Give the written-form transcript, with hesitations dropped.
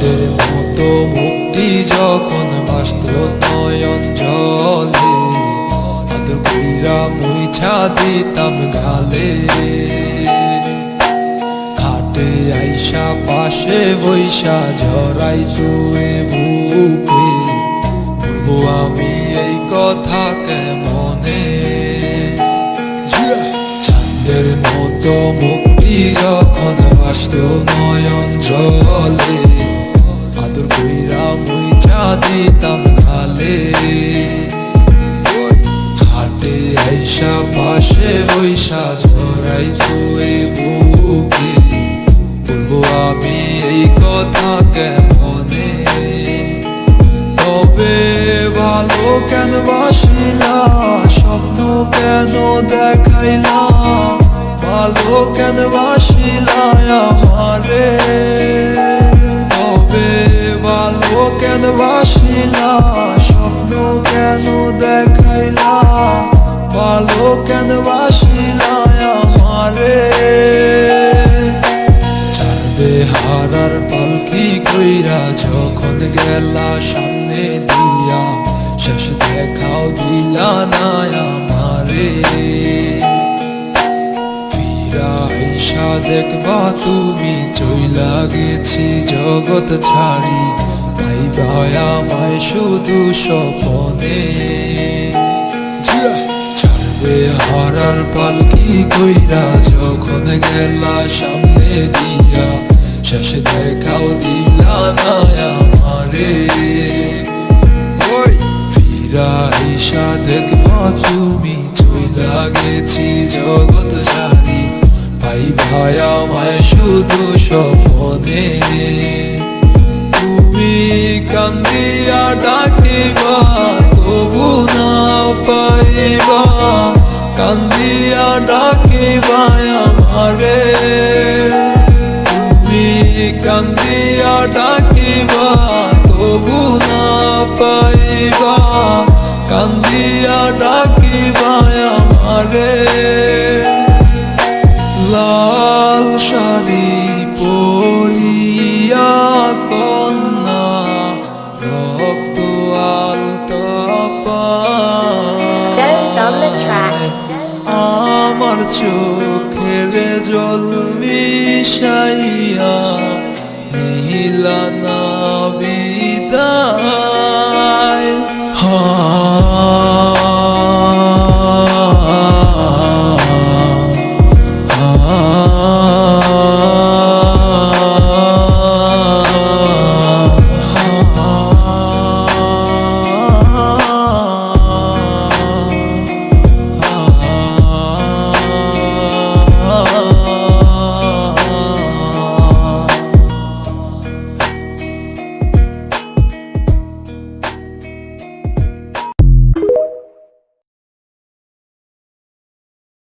চাঁদের মতো মুক্তি যখন বাসত নয়ন জলে, আদর কইরা মুইছা দিতাম গালে। খাটে আইসা পাশে বইসা জড়াই তুই বুকে, বলবো আমি এই কথা কেমনে। চাঁদের মতো মুক্তি যখন বাসত নয়ন জলে, আদর কইরা মুইছা দিতাম গালে। খাটে আইসা পাশে বইসা জড়াই তুই বুকে, বলবো আমি এই কথা কেমনে। তবে ভালো কেন বাসিলা, স্বপ্ন কেন দেখাইলা, ভালো কেন বাসিলা আমারে। তবে ভালো কেন বাসিলা, স্বপ্ন কেন দেখাইলা, ভালো কেন বাসিলা আমারে। হারার পালকি কইরা যখন গেলা সামনে দিয়া, শেষ দেখাও দিলা না আমারে। ফিরা আইসা দেখবা তুমি চইলা গেছি জগৎ ছাড়ি, ভাইবা আমায় শুধু স্বপনে। হারার পালকি কইরা যখন গেলা সামনে দিয়া, শেষ দেখাও দিলা না আমারে। ফিরা আইসা দেখবা তুমি চইলা গেছি জগৎ ছাড়ি, ভাই ভাই আমায় শুধু স্বপনে। তুমি কান্দিয়া ডাকিবা তবু না পাইবা, কান্দিয়া ডাকিবা আমারে। তুমি কান্দিয়া ডাকিবা তবু না পাইবা, কান্দিয়া ডাকিবা আমারে। লাল শাড়ি পরিয়া কন্যা রক্ত আলতা পায়, আমার চোখের জল মিশাইয়া নিহিলা না